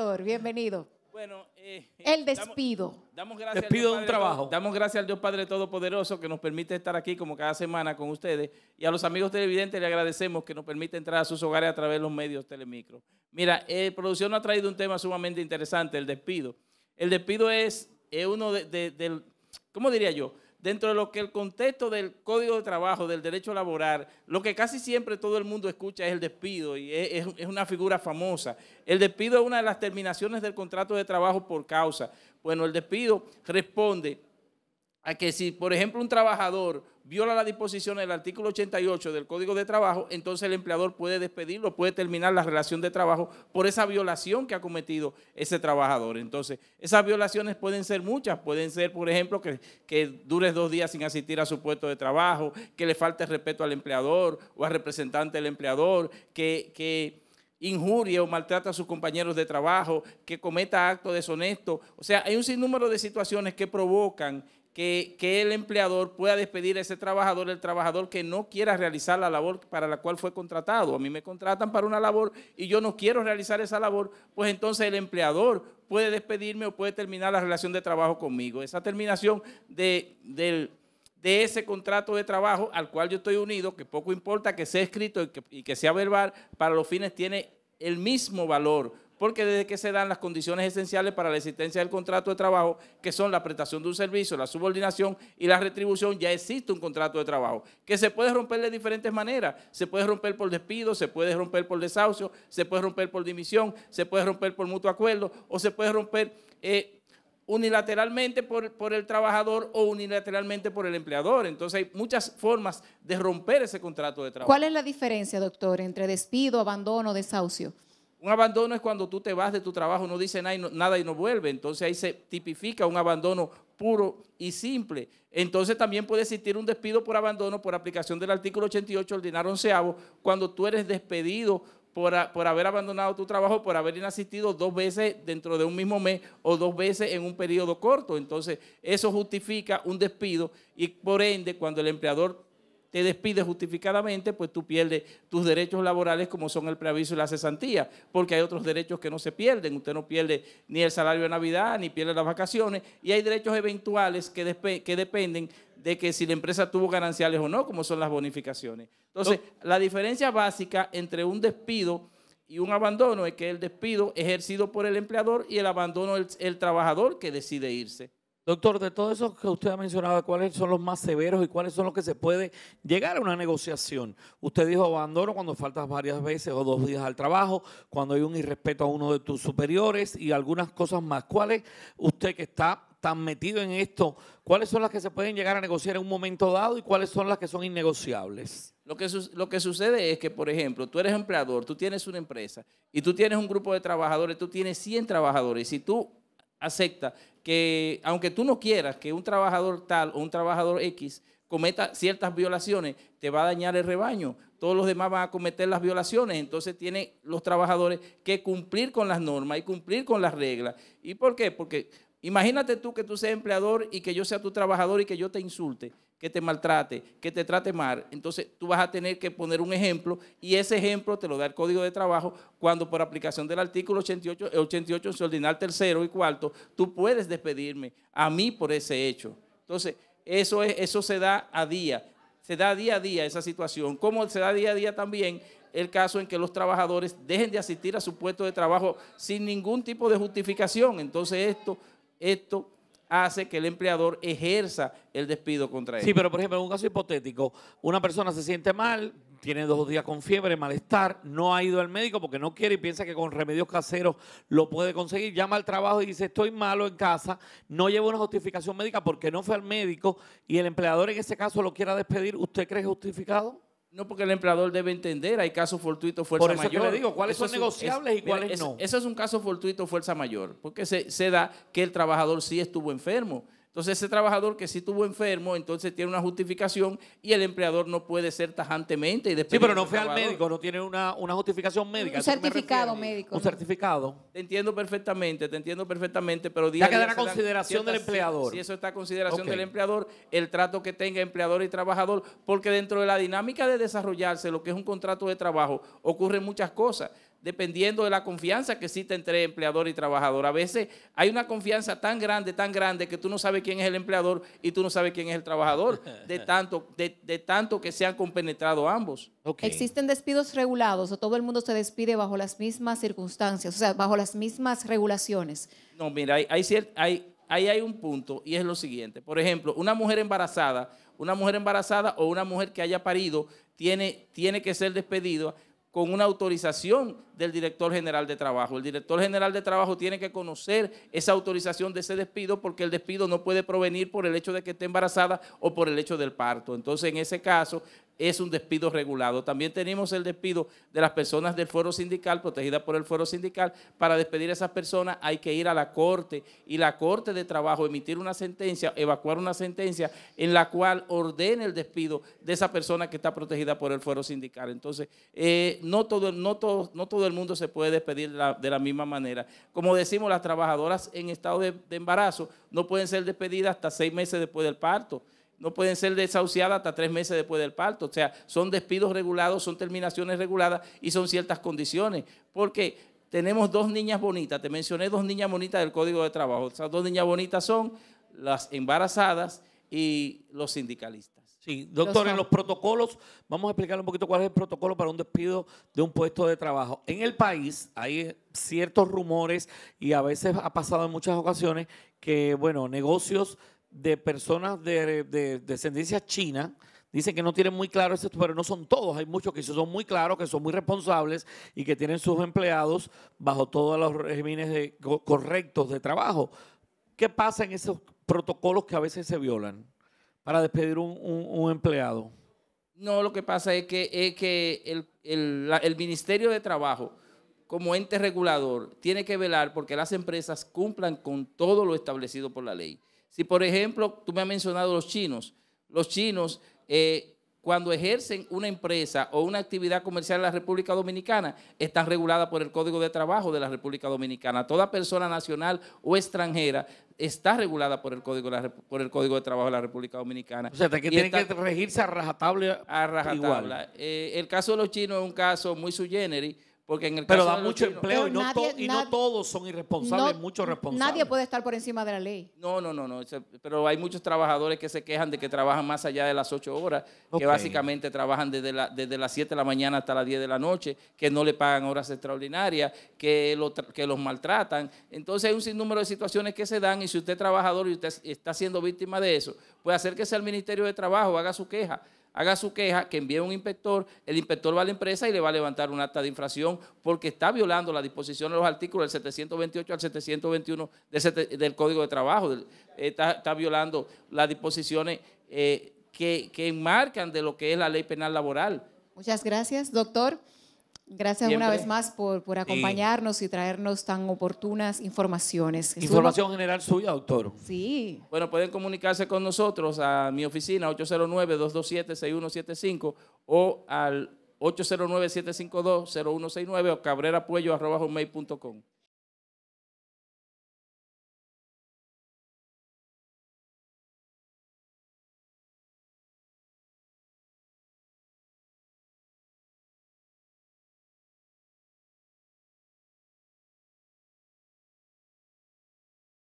doctor. Bienvenido. Bueno, el despido. Damos gracias despido de un trabajo. Damos gracias al Dios Padre Todopoderoso que nos permite estar aquí como cada semana con ustedes. Y a los amigos televidentes le agradecemos que nos permite entrar a sus hogares a través de los medios Telemicro. Mira, producción ha traído un tema sumamente interesante, el despido. El despido es uno del, ¿cómo diría yo? Dentro de lo que el contexto del Código de Trabajo, del derecho laboral, lo que casi siempre todo el mundo escucha es el despido y es una figura famosa. El despido es una de las terminaciones del contrato de trabajo por causa. Bueno, el despido responde a que si, por ejemplo, un trabajador viola las disposiciones del artículo 88 del Código de Trabajo, entonces el empleador puede despedirlo, puede terminar la relación de trabajo por esa violación que ha cometido ese trabajador. Entonces, esas violaciones pueden ser muchas, pueden ser, por ejemplo, que dure 2 días sin asistir a su puesto de trabajo, que le falte respeto al empleador o al representante del empleador, que injurie o maltrata a sus compañeros de trabajo, que cometa actos deshonestos. O sea, hay un sinnúmero de situaciones que provocan que el empleador pueda despedir a ese trabajador, el trabajador que no quiera realizar la labor para la cual fue contratado. A mí me contratan para una labor y yo no quiero realizar esa labor, pues entonces el empleador puede despedirme o puede terminar la relación de trabajo conmigo. Esa terminación de ese contrato de trabajo al cual yo estoy unido, que poco importa que sea escrito y que sea verbal, para los fines tiene el mismo valor, porque desde que se dan las condiciones esenciales para la existencia del contrato de trabajo, que son la prestación de un servicio, la subordinación y la retribución, ya existe un contrato de trabajo, que se puede romper de diferentes maneras. Se puede romper por despido, se puede romper por desahucio, se puede romper por dimisión, se puede romper por mutuo acuerdo o se puede romper unilateralmente por el trabajador o unilateralmente por el empleador. Entonces hay muchas formas de romper ese contrato de trabajo. ¿Cuál es la diferencia, doctor, entre despido, abandono, desahucio? Un abandono es cuando tú te vas de tu trabajo, no dice nada y no vuelve. Entonces ahí se tipifica un abandono puro y simple. Entonces también puede existir un despido por abandono por aplicación del artículo 88 ordinario 11º, cuando tú eres despedido por haber abandonado tu trabajo, por haber inasistido 2 veces dentro de un mismo mes o 2 veces en un periodo corto. Entonces eso justifica un despido y por ende cuando el empleador te despide justificadamente, pues tú pierdes tus derechos laborales como son el preaviso y la cesantía, porque hay otros derechos que no se pierden. Usted no pierde ni el salario de Navidad, ni pierde las vacaciones, y hay derechos eventuales que dependen de que si la empresa tuvo gananciales o no, como son las bonificaciones. Entonces, la diferencia básica entre un despido y un abandono es que el despido es ejercido por el empleador y el abandono es el trabajador que decide irse. Doctor, de todo eso que usted ha mencionado, ¿cuáles son los más severos y cuáles son los que se puede llegar a una negociación? Usted dijo abandono cuando faltas varias veces o 2 días al trabajo, cuando hay un irrespeto a uno de tus superiores y algunas cosas más. ¿Cuáles, usted que está tan metido en esto, cuáles son las que se pueden llegar a negociar en un momento dado y cuáles son las que son innegociables? Lo que sucede es que, por ejemplo, tú eres empleador, tú tienes una empresa y tú tienes un grupo de trabajadores, tú tienes 100 trabajadores. Si tú aceptas que, aunque tú no quieras que un trabajador tal o un trabajador X cometa ciertas violaciones, te va a dañar el rebaño. Todos los demás van a cometer las violaciones, entonces tienen los trabajadores que cumplir con las normas y cumplir con las reglas. ¿Y por qué? Porque imagínate tú que tú seas empleador y que yo sea tu trabajador y que yo te insulte, que te maltrate, que te trate mal. Entonces tú vas a tener que poner un ejemplo y ese ejemplo te lo da el Código de Trabajo cuando por aplicación del artículo 88 ordinal 3º y 4º, tú puedes despedirme a mí por ese hecho. Entonces eso se da a día a día esa situación. Como se da día a día también el caso en que los trabajadores dejen de asistir a su puesto de trabajo sin ningún tipo de justificación. Entonces esto hace que el empleador ejerza el despido contra él. Sí, pero por ejemplo, en un caso hipotético, una persona se siente mal, tiene 2 días con fiebre, malestar, no ha ido al médico porque no quiere y piensa que con remedios caseros lo puede conseguir, llama al trabajo y dice estoy malo en casa, no lleva una justificación médica porque no fue al médico y el empleador en ese caso lo quiera despedir, ¿usted cree justificado? No, porque el empleador debe entender, hay casos fortuitos, fuerza mayor. Por eso que le digo, ¿cuáles son negociables y cuáles no? Eso es un caso fortuito, fuerza mayor, porque se da que el trabajador sí estuvo enfermo. Entonces ese trabajador que sí estuvo enfermo, entonces tiene una justificación y el empleador no puede ser tajantemente y despedir. Sí, pero no fue al médico, no tiene una justificación médica. Un certificado médico. Un certificado. Te entiendo perfectamente, pero ya quedará a consideración del empleador. Si eso está a consideración del empleador, el trato que tenga empleador y trabajador, porque dentro de la dinámica de desarrollarse lo que es un contrato de trabajo ocurren muchas cosas. dependiendo de la confianza que existe entre empleador y trabajador. A veces hay una confianza tan grande, que tú no sabes quién es el empleador y tú no sabes quién es el trabajador, de tanto que se han compenetrado ambos. Ok. ¿Existen despidos regulados o todo el mundo se despide bajo las mismas circunstancias, o sea, bajo las mismas regulaciones? No, mira, ahí hay un punto y es lo siguiente. Por ejemplo, una mujer embarazada o una mujer que haya parido tiene que ser despedida con una autorización del director general de trabajo. El director general de trabajo tiene que conocer esa autorización de ese despido, porque el despido no puede provenir por el hecho de que esté embarazada o por el hecho del parto. Entonces, en ese caso, es un despido regulado. También tenemos el despido de las personas del fuero sindical, protegidas por el fuero sindical. Para despedir a esas personas hay que ir a la corte, y la corte de trabajo emitir una sentencia, evacuar una sentencia en la cual ordene el despido de esa persona que está protegida por el fuero sindical. Entonces, no todo el mundo se puede despedir de la misma manera. Como decimos, las trabajadoras en estado de embarazo no pueden ser despedidas hasta 6 meses después del parto. No pueden ser desahuciadas hasta 3 meses después del parto. O sea, son despidos regulados, son terminaciones reguladas y son ciertas condiciones. Porque tenemos 2 niñas bonitas. Te mencioné 2 niñas bonitas del Código de Trabajo. Esas 2 niñas bonitas son las embarazadas y los sindicalistas. Sí, doctor, en los protocolos, vamos a explicarle un poquito cuál es el protocolo para un despido de un puesto de trabajo. En el país hay ciertos rumores y a veces ha pasado en muchas ocasiones que, bueno, negocios de personas de descendencia china dicen que no tienen muy claro esto, pero no son todos. Hay muchos que son muy claros, que son muy responsables y que tienen sus empleados bajo todos los regímenes correctos de trabajo. ¿Qué pasa en esos protocolos que a veces se violan para despedir un empleado? No, lo que pasa es que el Ministerio de Trabajo, como ente regulador, tiene que velar porque las empresas cumplan con todo lo establecido por la ley. Si, por ejemplo, tú me has mencionado los chinos cuando ejercen una empresa o una actividad comercial en la República Dominicana, están reguladas por el Código de Trabajo de la República Dominicana. Toda persona nacional o extranjera está regulada por el Código de Trabajo de la República Dominicana. O sea, que tienen que regirse a rajatabla. A rajatabla. El caso de los chinos es un caso muy sui generis, porque en el pero caso da de los mucho chinos, empleo Pero y no todos son irresponsables, muchos responsables. Nadie puede estar por encima de la ley. No, pero hay muchos trabajadores que se quejan de que trabajan más allá de las 8 horas, que básicamente trabajan desde las 7 de la mañana hasta las 10 de la noche, que no le pagan horas extraordinarias, que los maltratan. Entonces hay un sinnúmero de situaciones que se dan, y si usted es trabajador y usted está siendo víctima de eso, puede acérquese al Ministerio de Trabajo, haga su queja, que envíe un inspector, el inspector va a la empresa y le va a levantar un acta de infracción porque está violando la disposición de los artículos del 728 al 721 del Código de Trabajo. Está violando las disposiciones que enmarcan de lo que es la ley penal laboral. Muchas gracias, doctor. Gracias Siempre. una vez más por acompañarnos y traernos tan oportunas informaciones. Información general suya, doctor. Sí. Bueno, pueden comunicarse con nosotros a mi oficina 809-227-6175 o al 809-752-0169 o cabrerapuello@hotmail.com.